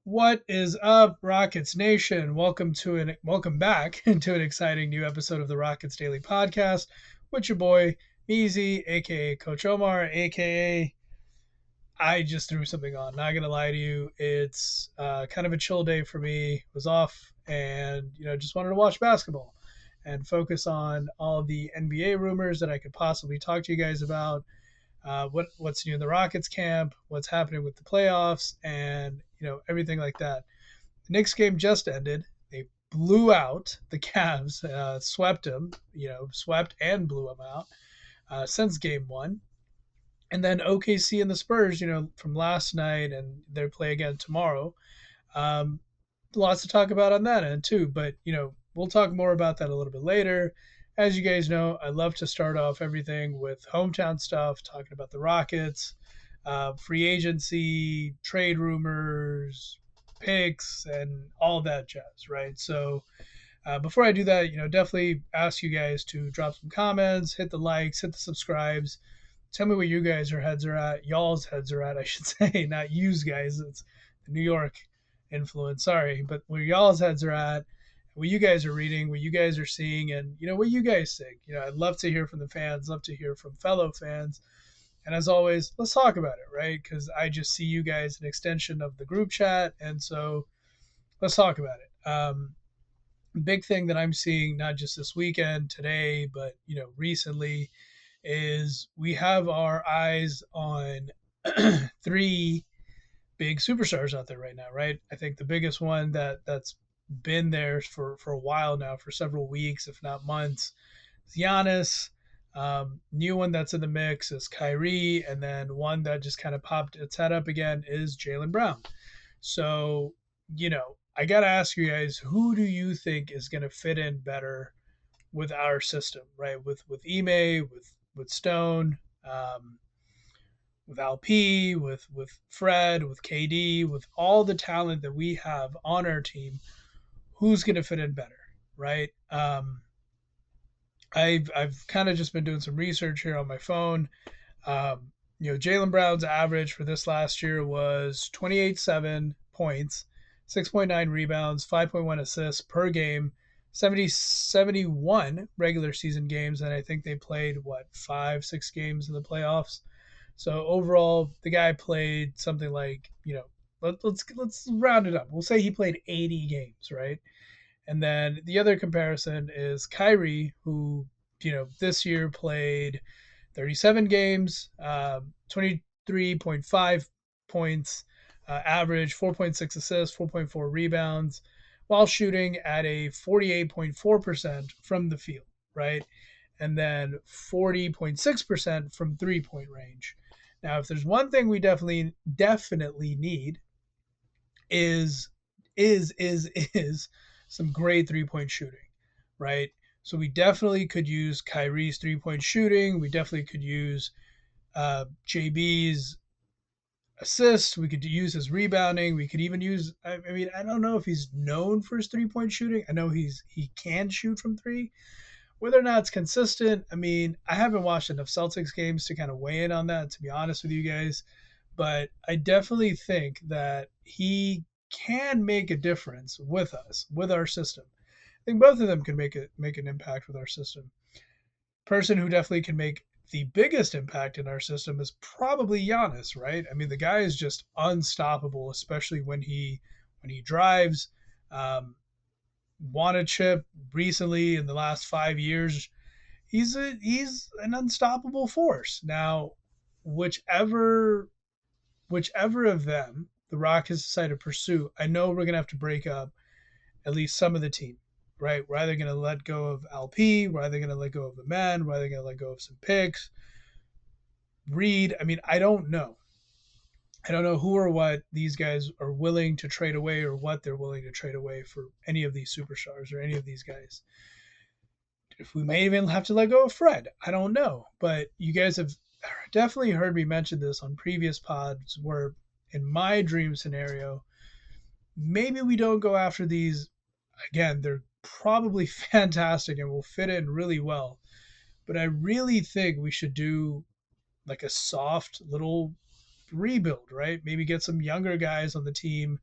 What is up, Rockets Nation? Welcome back to an exciting new episode of the Rockets Daily Podcast with your boy Easy, aka Coach Omar, aka I just threw something on. Not gonna lie to you, it's kind of a chill day for me. Was off and just wanted to watch basketball and focus on all the NBA rumors that I could possibly talk to you guys about. What's new in the Rockets camp, what's happening with the playoffs, and everything like that. The Knicks game just ended. They blew out the Cavs, swept them, swept and blew them out since game one. And then OKC and the Spurs, from last night, and their play again tomorrow. Um, Lots to talk about on that end too. But we'll talk more about that a little bit later. As you guys know, I love to start off everything with hometown stuff, talking about the Rockets, free agency, trade rumors, picks, and all that jazz, right? So before I do that, definitely ask you guys to drop some comments, hit the likes, hit the subscribes. Tell me what you guys are heads are at, y'all's heads are at, I should say, not yous guys. It's the New York influence. Sorry, but where y'all's heads are at, what you guys are reading, what you guys are seeing, and what you guys think. I'd love to hear from the fans, love to hear from fellow fans. And as always, let's talk about it, right? Because I just see you guys an extension of the group chat, and so let's talk about it. Big thing that I'm seeing not just this weekend, today, but recently, is we have our eyes on three big superstars out there right now, right? I think the biggest one that's been there for a while now, for several weeks, if not months, is Giannis. New one that's in the mix is Kyrie, and then one that just kind of popped its head up again is Jaylen Brown. So, I gotta ask you guys, who do you think is gonna fit in better with our system, right? With Ime, with Stone, with LP, with Fred, with KD, with all the talent that we have on our team, who's going to fit in better, right? I've kind of just been doing some research here on my phone. Jaylen Brown's average for this last year was 28.7 points, 6.9 rebounds, 5.1 assists per game, 71 regular season games, and I think they played what 5-6 games in the playoffs. So overall, the guy played something like let's round it up. We'll say he played 80 games, right? And then the other comparison is Kyrie, who this year played 37 games, 23.5 points, average, 4.6 assists, 4.4 rebounds, while shooting at a 48.4% from the field, right? And then 40.6% from 3-point range. Now, if there's one thing we definitely need is some great 3-point shooting, right? So we definitely could use Kyrie's 3-point shooting. We definitely could use JB's assists. We could use his rebounding. We could even use. I mean, I don't know if he's known for his 3-point shooting. I know he can shoot from three. Whether or not it's consistent, I mean, I haven't watched enough Celtics games to kind of weigh in on that, to be honest with you guys. But I definitely think that he can make a difference with us, with our system. I think both of them can make an impact with our system. Person who definitely can make the biggest impact in our system is probably Giannis, right? I mean, the guy is just unstoppable, especially when he drives. Won a chip recently in the last 5 years. He's an unstoppable force. Now, whichever of them the Rockets decide to pursue, I know we're gonna have to break up at least some of the team, right? We're either gonna let go of LP, we're either gonna let go of the man, we're either gonna let go of some picks. Reed, I mean, I don't know. I don't know who or what these guys are willing to trade away or what they're willing to trade away for any of these superstars or any of these guys. If we may even have to let go of Fred, I don't know. But you guys have definitely heard me mention this on previous pods where in my dream scenario, maybe we don't go after these. Again, they're probably fantastic and will fit in really well. But I really think we should do like a soft little rebuild, right? Maybe get some younger guys on the team,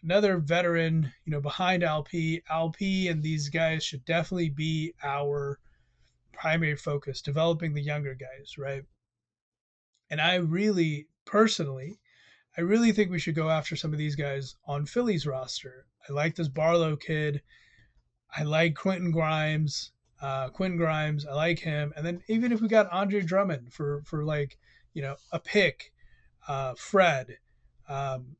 another veteran, behind LP. LP and these guys should definitely be our primary focus, developing the younger guys, right? And I really, personally, I really think we should go after some of these guys on Philly's roster. I like this Barlow kid. I like Quentin Grimes. I like him. And then even if we got Andre Drummond for like, a pick, Fred, um,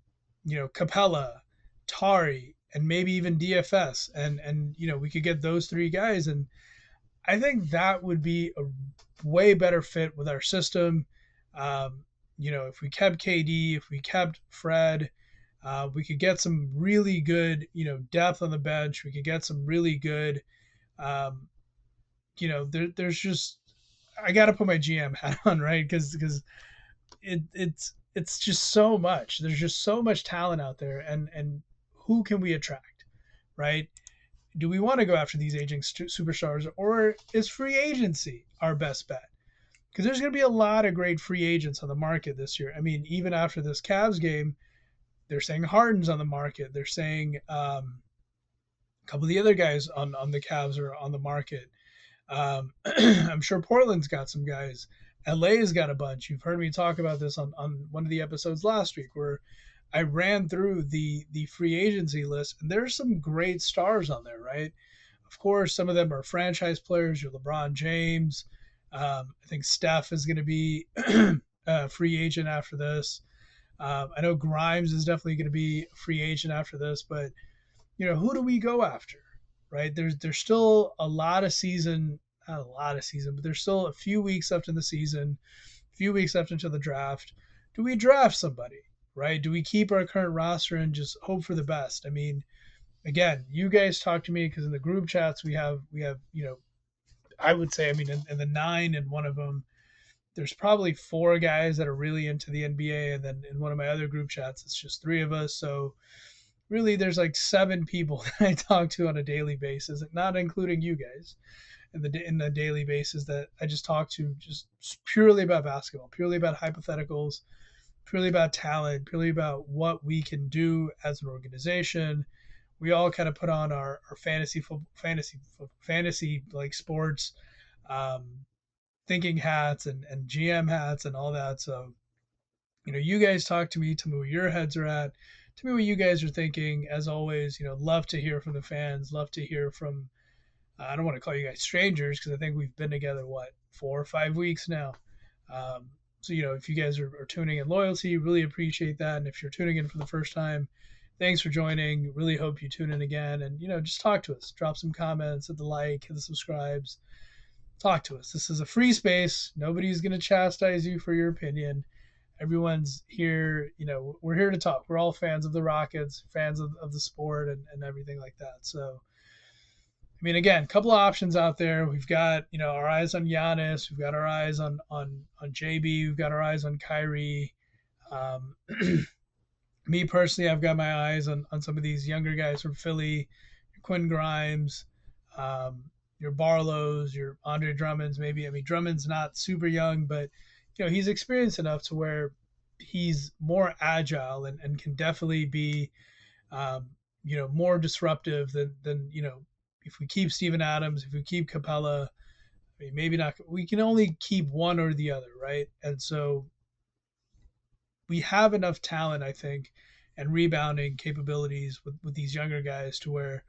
Capella, Tari, and maybe even DFS, and we could get those three guys, and I think that would be a way better fit with our system. If we kept KD, if we kept Fred, we could get some really good, depth on the bench. We could get some really good, um, there's just I got to put my GM hat on, right? Because it's just so much. There's just so much talent out there, and who can we attract, right? Do we want to go after these aging superstars, or is free agency our best bet? Because there's going to be a lot of great free agents on the market this year. I mean, even after this Cavs game, they're saying Harden's on the market. They're saying a couple of the other guys on the Cavs are on the market. I'm sure Portland's got some guys. LA's got a bunch. You've heard me talk about this on one of the episodes last week where I ran through the free agency list, and there's some great stars on there, right? Of course, some of them are franchise players. Your LeBron James. I think Steph is going to be a free agent after this. I know Grimes is definitely going to be a free agent after this, but who do we go after, right? There's still a lot of season, not a lot of season, but there's still a few weeks left in the season, a few weeks left into the draft. Do we draft somebody, right? Do we keep our current roster and just hope for the best? I mean, again, you guys talk to me because in the group chats we have I would say, I mean, in the 9 and one of them, there's probably 4 guys that are really into the NBA, and then in one of my other group chats, it's just 3 of us. So really, there's like 7 people that I talk to on a daily basis, not including you guys, in the daily basis that I just talk to just purely about basketball, purely about hypotheticals, purely about talent, purely about what we can do as an organization. We all kind of put on our fantasy like sports thinking hats and GM hats and all that. So, you guys talk to me, tell me where your heads are at, tell me what you guys are thinking. As always, love to hear from the fans, love to hear from, I don't want to call you guys strangers because I think we've been together, 4 or 5 weeks now. So, if you guys are tuning in loyalty, really appreciate that. And if you're tuning in for the first time, thanks for joining. Really hope you tune in again. And, just talk to us. Drop some comments, hit the like, hit the subscribes. Talk to us. This is a free space. Nobody's going to chastise you for your opinion. Everyone's here. We're here to talk. We're all fans of the Rockets, fans of the sport and everything like that. So, I mean, again, a couple of options out there. We've got, our eyes on Giannis. We've got our eyes on JB. We've got our eyes on Kyrie. Me personally, I've got my eyes on some of these younger guys from Philly, Quinn Grimes, your Barlows, your Andre Drummonds, maybe. I mean, Drummond's not super young, but, he's experienced enough to where he's more agile and can definitely be, more disruptive than if we keep Steven Adams, if we keep Capella, I mean, maybe not. We can only keep one or the other, right? And so we have enough talent, I think, and rebounding capabilities with these younger guys to where,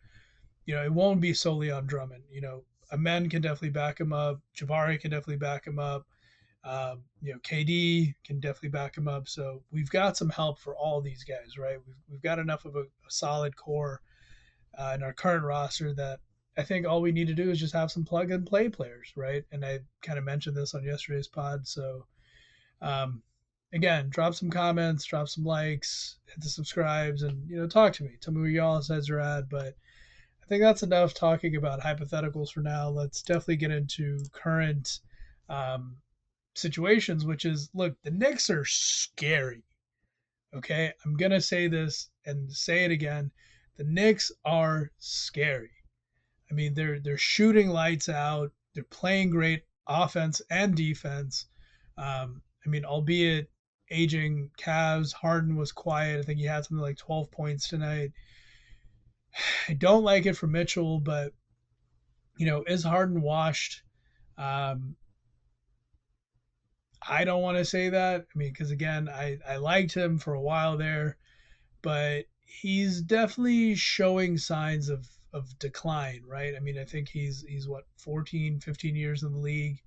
it won't be solely on Drummond. Amen can definitely back him up. Jabari can definitely back him up. KD can definitely back him up. So we've got some help for all these guys, right? We've got enough of a solid core in our current roster that I think all we need to do is just have some plug and play players, right? And I kind of mentioned this on yesterday's pod. So, again, drop some comments, drop some likes, hit the subscribes, and talk to me. Tell me where y'all's heads are at. But I think that's enough talking about hypotheticals for now. Let's definitely get into current situations, which is, look, the Knicks are scary. Okay, I'm gonna say this and say it again. The Knicks are scary. I mean, they're shooting lights out. They're playing great offense and defense. I mean, albeit aging Cavs. Harden was quiet. I think he had something like 12 points tonight. I don't like it for Mitchell, but is Harden washed? Um, I don't want to say that. I mean, because again, I liked him for a while there, but he's definitely showing signs of decline, right? I mean, I think he's what 14, 15 years in the league,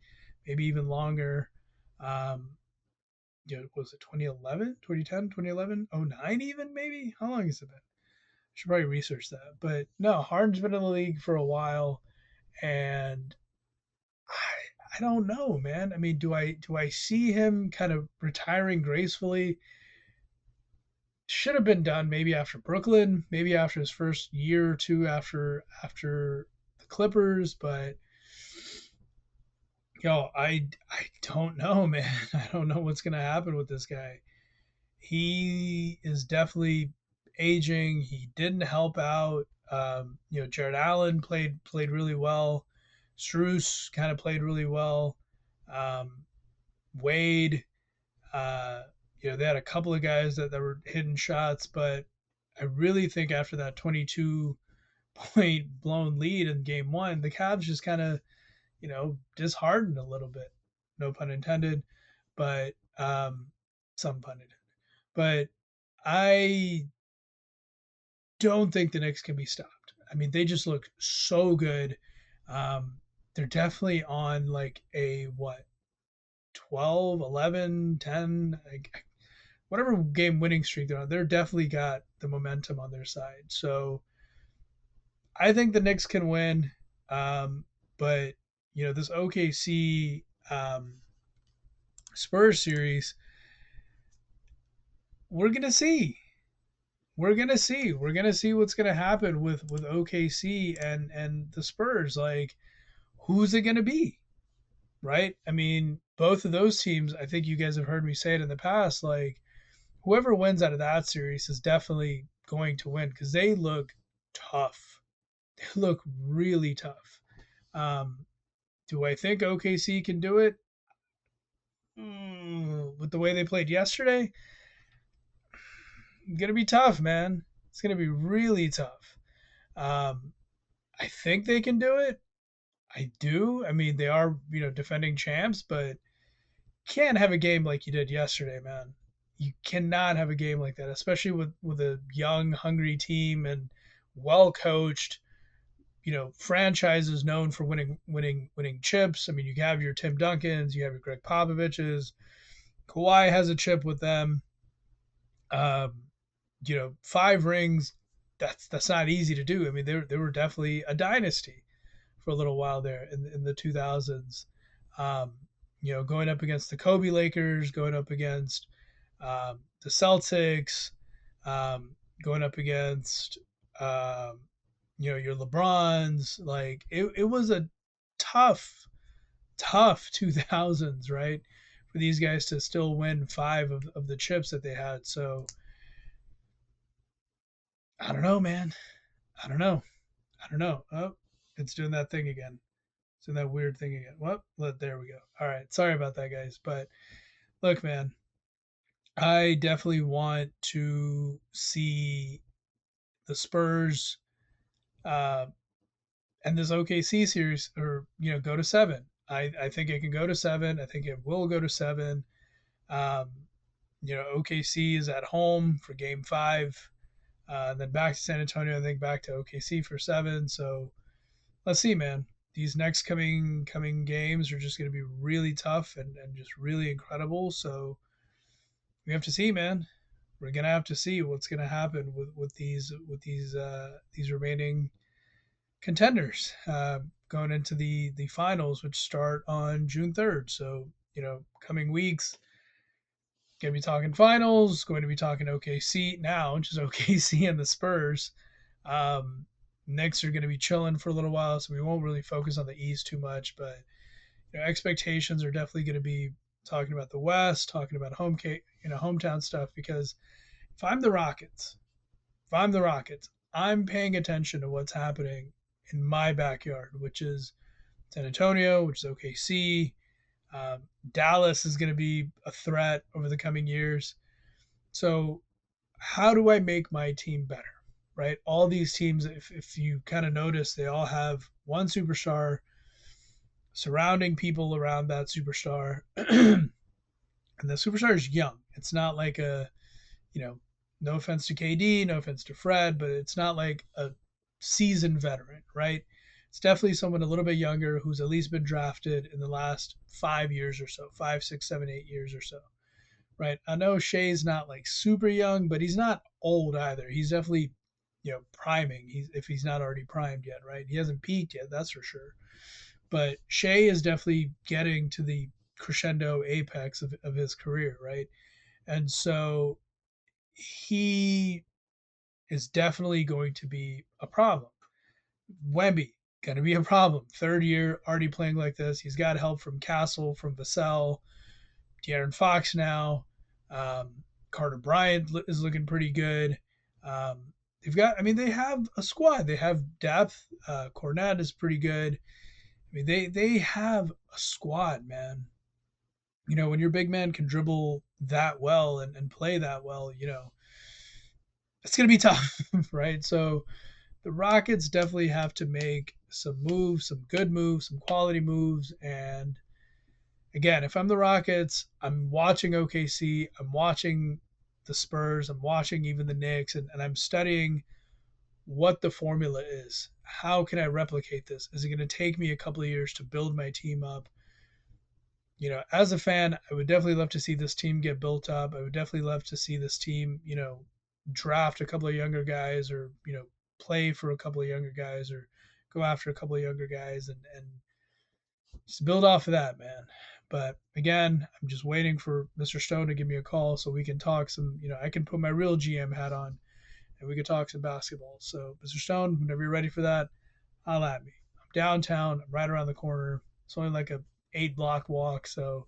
maybe even longer. Um, was it 2011, 2010, 2011, 09 even maybe? How long has it been? I should probably research that. But no, Harden's been in the league for a while, and I don't know, man. I mean, do I see him kind of retiring gracefully? Should have been done maybe after Brooklyn, maybe after his first year or two after the Clippers, but I don't know, man. I don't know what's gonna happen with this guy. He is definitely aging. He didn't help out. Jared Allen played really well. Struess kind of played really well. Um, Wade, uh, they had a couple of guys that were hitting shots, but I really think after that 22 point blown lead in game one, the Cavs just kind of, disheartened a little bit. No pun intended, but some pun intended. But I don't think the Knicks can be stopped. I mean, they just look so good. They're definitely on like a what 12, 11, 10, like, whatever game winning streak they're on. They're definitely got the momentum on their side. So I think the Knicks can win. But this OKC Spurs series, we're gonna see. We're gonna see what's gonna happen with OKC and the Spurs. Like, who's it gonna be? Right? I mean, both of those teams, I think you guys have heard me say it in the past, like whoever wins out of that series is definitely going to win because they look tough. They look really tough. Um, do I think OKC can do it? With the way they played yesterday, gonna be tough, man. It's gonna be really tough. Um, I think they can do it. I do. I mean, they are defending champs, but can't have a game like you did yesterday, man. You cannot have a game like that, especially with a young, hungry team and well coached. Franchises known for winning chips. I mean, you have your Tim Duncans, you have your Greg Popoviches. Kawhi has a chip with them. Um, 5 rings. That's not easy to do. I mean, they were definitely a dynasty for a little while there in the 2000s. Um, going up against the Kobe Lakers, going up against the Celtics, going up against your LeBrons. Like it was a tough, tough 2000s, right? For these guys to still win 5 of the chips that they had. So I don't know, man. I don't know. I don't know. Oh, it's doing that thing again. It's doing that weird thing again. Well, there we go. All right. Sorry about that, guys. But look, man, I definitely want to see the Spurs uh, and this OKC series, or go to 7. I think it can go to 7. I think it will go to 7. Um, OKC is at home for Game 5, then back to San Antonio. I think back to OKC for 7. So let's see, man. These next coming games are just going to be really tough and just really incredible. So we have to see, man. We're gonna have to see what's gonna happen with these remaining contenders going into the finals, which start on June 3rd. So coming weeks, gonna be talking finals. Going to be talking OKC now, which is OKC and the Spurs. Um, Knicks are going to be chilling for a little while, so we won't really focus on the East too much. But expectations are definitely going to be talking about the West, talking about hometown stuff. Because if I'm the Rockets, I'm paying attention to what's happening in my backyard, which is San Antonio, which is OKC, Um, Dallas is going to be a threat over the coming years. So, how do I make my team better? Right? All these teams, if you kind of notice, they all have one superstar surrounding people around that superstar. And the superstar is young. It's not like you know, no offense to KD, no offense to Fred, but it's not like a seasoned veteran, right? It's definitely someone a little bit younger who's at least been drafted in the last 5 years or so, 5, 6, 7, 8 years or so, right? I know Shea's not like super young, but he's not old either. He's definitely, priming. If he's not already primed yet, right? He hasn't peaked yet, that's for sure. But Shea is definitely getting to the crescendo apex of his career, right? And so he is definitely going to be a problem. Wemby, going to be a problem. Third year, already playing like this. He's got help from Castle, from Vassell, De'Aaron Fox now. Carter Bryant is looking pretty good. They have a squad. They have depth. Cornette is pretty good. I mean, they have a squad, man. When your big man can dribble that well and play that well, it's going to be tough, right? So the Rockets definitely have to make some moves, some good moves, some quality moves. And again, if I'm the Rockets, I'm watching OKC, I'm watching the Spurs, I'm watching even the Knicks, and I'm studying what the formula is. How can I replicate this? Is it going to take me a couple of years to build my team up? As a fan, I would definitely love to see this team get built up. I would definitely love to see this team, draft a couple of younger guys or, play for a couple of younger guys or go after a couple of younger guys and just build off of that, man. But again, I'm just waiting for Mr. Stone to give me a call so we can talk some, I can put my real GM hat on and we can talk some basketball. So, Mr. Stone, whenever you're ready for that, holla at me. I'm downtown. I'm right around the corner. It's only like a 8 block walk, so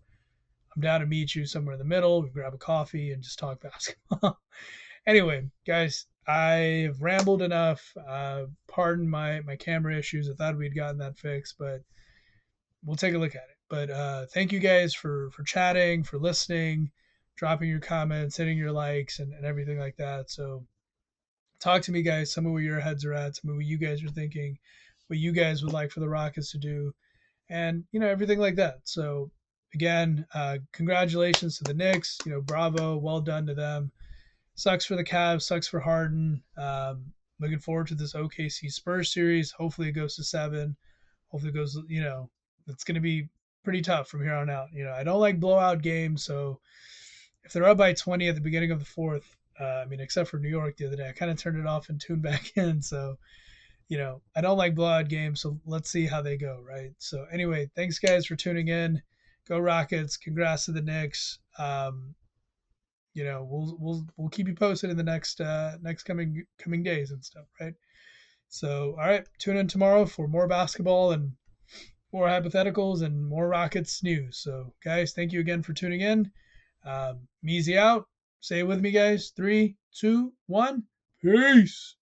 I'm down to meet you somewhere in the middle. We grab a coffee and just talk basketball. Anyway, guys, I've rambled enough. Pardon my camera issues. I thought we'd gotten that fixed, but we'll take a look at it. But thank you guys for chatting, for listening, dropping your comments, hitting your likes, and everything like that. So talk to me, guys. Some of where your heads are at, some of what you guys are thinking, what you guys would like for the Rockets to do, and everything like that. So again, congratulations to the Knicks. Bravo, well done to them. Sucks for the Cavs, sucks for Harden. Looking forward to this OKC Spurs series. Hopefully it goes to 7. Hopefully it goes. It's going to be pretty tough from here on out. I don't like blowout games, so if they're up by 20 at the beginning of the fourth, except for New York the other day, I kind of turned it off and tuned back in. So I don't like blowout games, so let's see how they go, right? So anyway, thanks guys for tuning in. Go Rockets! Congrats to the Knicks. We'll keep you posted in the next coming days and stuff, right? So all right, tune in tomorrow for more basketball and more hypotheticals and more Rockets news. So guys, thank you again for tuning in. Measy out. Say it with me, guys. 3, 2, 1. Peace.